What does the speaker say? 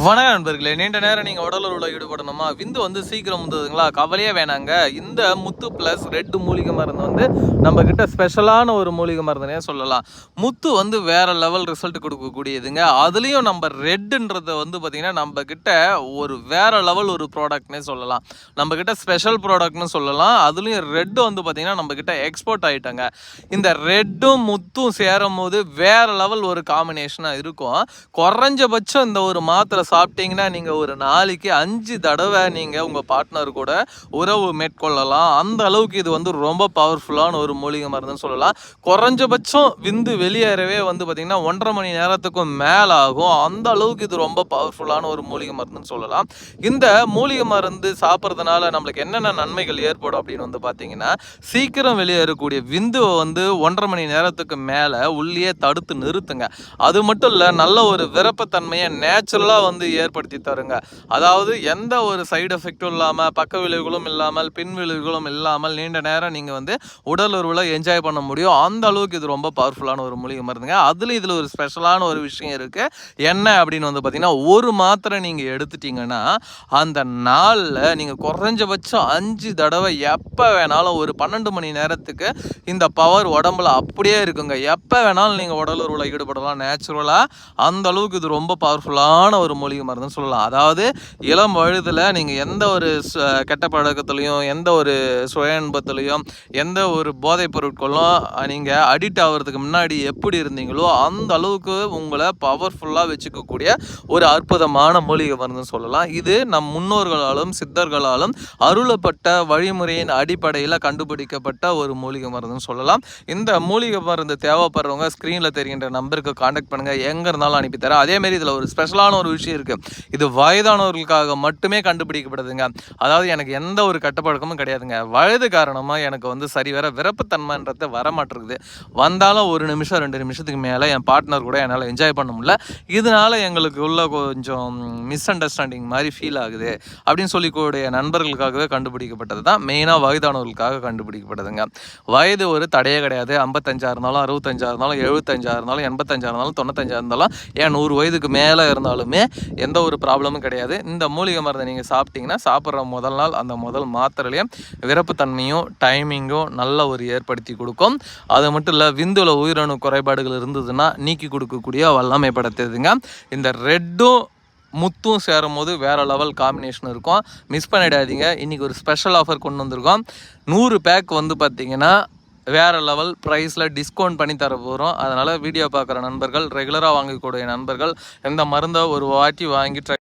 வணக்கம் நண்பர்களே, நீண்ட நேரம் நீங்கள் உடல் உள்ள ஈடுபடணுமா? விந்து வந்து சீக்கிரம் வந்ததுங்களா? கவலையே வேணாங்க. இந்த முத்து ப்ளஸ் ரெட்டு மூலிகை மருந்து வந்து நம்மக்கிட்ட ஸ்பெஷலான ஒரு மூலிகை மருந்துனே சொல்லலாம். முத்து வந்து வேறு லெவல் ரிசல்ட் கொடுக்கக்கூடியதுங்க. அதுலேயும் நம்ம ரெட்டுன்றதை வந்து பார்த்திங்கன்னா நம்மக்கிட்ட ஒரு வேறு லெவல் ஒரு ப்ராடக்ட்னே சொல்லலாம். நம்மக்கிட்ட ஸ்பெஷல் ப்ராடக்ட்னு சொல்லலாம். அதுலேயும் ரெட்டு வந்து பார்த்திங்கன்னா நம்மக்கிட்ட எக்ஸ்போர்ட் ஆகிட்டாங்க. இந்த ரெட்டும் முத்தும் சேரும் போது வேறு லெவல் ஒரு காம்பினேஷனாக இருக்கும். குறைஞ்சபட்சம் இந்த ஒரு மாத்திரை சாப்பிட்டீங்கன்னா நீங்கள் ஒரு நாளைக்கு 5 தடவை நீங்கள் உங்கள் பார்ட்னர் கூட உறவு மேற்கொள்ளலாம். அந்த அளவுக்கு இது வந்து ரொம்ப பவர்ஃபுல்லான ஒரு மூலிகை மருந்துன்னு சொல்லலாம். குறைஞ்சபட்சம் விந்து வெளியேறவே வந்து பார்த்திங்கன்னா 1.5 மணி நேரத்துக்கும் மேலே ஆகும். அந்த அளவுக்கு இது ரொம்ப பவர்ஃபுல்லான ஒரு மூலிகை மருந்துன்னு சொல்லலாம். இந்த மூலிகை மருந்து சாப்பிட்றதுனால நம்மளுக்கு என்னென்ன நன்மைகள் ஏற்படும் அப்படின்னு வந்து பார்த்தீங்கன்னா, சீக்கிரம் வெளியேறக்கூடிய விந்துவை வந்து 1.5 மணி நேரத்துக்கு மேலே உள்ளே தடுத்து நிறுத்துங்க. அது மட்டும் இல்லை, நல்ல ஒரு விருப்பத்தன்மையை நேச்சுரலாக வந்து ஏற்படுத்தி தருங்க. அதாவது எந்த ஒரு சைடு எஃபெக்டும் இல்லாமல், பக்க விளைவுகளும் இல்லாமல், பின் விளைவுகளும் இல்லாமல் நீண்ட நேரம் நீங்கள் வந்து உடல் உறவில் என்ஜாய் பண்ண முடியும். அந்த அளவுக்கு இது ரொம்ப பவர்ஃபுல்லான ஒரு மூலிகை மருந்துங்க. அதுலேயும் இதில் ஒரு ஸ்பெஷலான ஒரு விஷயம் இருக்குது. என்ன அப்படின்னு வந்து பார்த்தீங்கன்னா, ஒரு மாத்திரை நீங்கள் எடுத்துட்டீங்கன்னா அந்த நாளில் நீங்கள் குறைஞ்சபட்சம் 5 தடவை எப்போ வேணாலும் ஒரு 12 மணி நேரத்துக்கு இந்த பவர் உடம்புல அப்படியே இருக்குங்க. எப்போ வேணாலும் நீங்கள் உடல் உறவில் ஈடுபடலாம் நேச்சுரலாக. அந்த அளவுக்கு இது ரொம்ப பவர்ஃபுல்லான ஒரு மூலிகை மருந்துன்னு சொல்லலாம். அதாவது இளம் வயதில் நீங்கள் எந்த ஒரு கெட்ட பழக்கத்துலையும், எந்த ஒரு சுய இன்பத்துலையும், எந்த ஒரு போதைப் பொருட்களும் நீங்கள் அடிக்ட் ஆகிறதுக்கு முன்னாடி எப்படி இருந்தீங்களோ அந்த அளவுக்கு உங்களை பவர்ஃபுல்லாக வச்சுக்கக்கூடிய ஒரு அற்புதமான மூலிகை மருந்துன்னு சொல்லலாம். இது நம் முன்னோர்களாலும் சித்தர்களாலும் அருளப்பட்ட வழிமுறையின் அடிப்படையில் கண்டுபிடிக்கப்பட்ட ஒரு மூலிகை மருந்துன்னு சொல்லலாம். இந்த மூலிகை மருந்து தேவைப்படுறவங்க ஸ்க்ரீனில் தெரிகின்ற நம்பருக்கு காண்டாக்ட் பண்ணுங்கள். எங்கே இருந்தாலும் அனுப்பித்தரேன். அதேமாரி இதில் ஒரு ஸ்பெஷலான ஒரு விஷயம் இருக்குது. இது வயதானவர்களுக்காக மட்டுமே கண்டுபிடிக்கப்படுதுங்க. அதாவது எனக்கு எந்த ஒரு கட்டுப்பழக்கமும் கிடையாதுங்க. வயது காரணமாக எனக்கு வந்து சரிவர விருப்பத்தன்மைன்றது வரமாட்டிருக்குது. வந்தாலும் 1 நிமிஷம் 2 நிமிஷத்துக்கு மேலே என் பார்ட்னர் கூட என்னால் என்ஜாய் பண்ண முடியல. இதனால் எங்களுக்கு உள்ள கொஞ்சம் மிஸ் அண்டர்ஸ்டாண்டிங் மாதிரி ஃபீல் ஆகுது அப்படின்னு சொல்லிக்கூடிய நண்பர்களுக்காகவே கண்டுபிடிக்கப்பட்டது தான். மெயினாக வயதானவர்களுக்காக கண்டுபிடிக்கப்பட்டதுங்க. வயது ஒரு தடையே கிடையாது. 55 இருந்தாலும், 65 இருந்தாலும், 75 இருந்தாலும், 85 இருந்தாலும், 95 இருந்தாலும், ஏன் 100 வயதுக்கு மேலே இருந்தாலுமே எந்த ஒரு ப்ராப்ளமும் கிடையாது. இந்த மூலிகை மருந்தை நீங்கள் சாப்பிட்டீங்கன்னா சாப்பிட்ற முதல் நாள் அந்த முதல் மாத்திரையிலையும் விருப்பத்தன்மையும் டைமிங்கும் நல்ல ஒரு ஏற்படுத்தி கொடுக்கும். அது மட்டும் இல்லை, விந்துல உயிரணு குறைபாடுகள் இருந்ததுன்னா நீக்கி கொடுக்கக்கூடிய வல்லமை படுத்துதுங்க. இந்த ரெட்டும் முத்தும் சேரும் போது வேறு லெவல் காம்பினேஷன் இருக்கும். மிஸ் பண்ணிடாதீங்க. இன்றைக்கி ஒரு ஸ்பெஷல் ஆஃபர் கொண்டு வந்திருக்கோம். 100 பேக் வந்து பார்த்திங்கன்னா வேறு லெவல் ப்ரைஸில் டிஸ்கவுண்ட் பண்ணி தர போகிறோம். அதனால் வீடியோ பார்க்குற நண்பர்கள், ரெகுலராக வாங்கக்கூடிய நண்பர்கள் இந்த மருந்தை ஒரு வாட்டி வாங்கி ட்ரை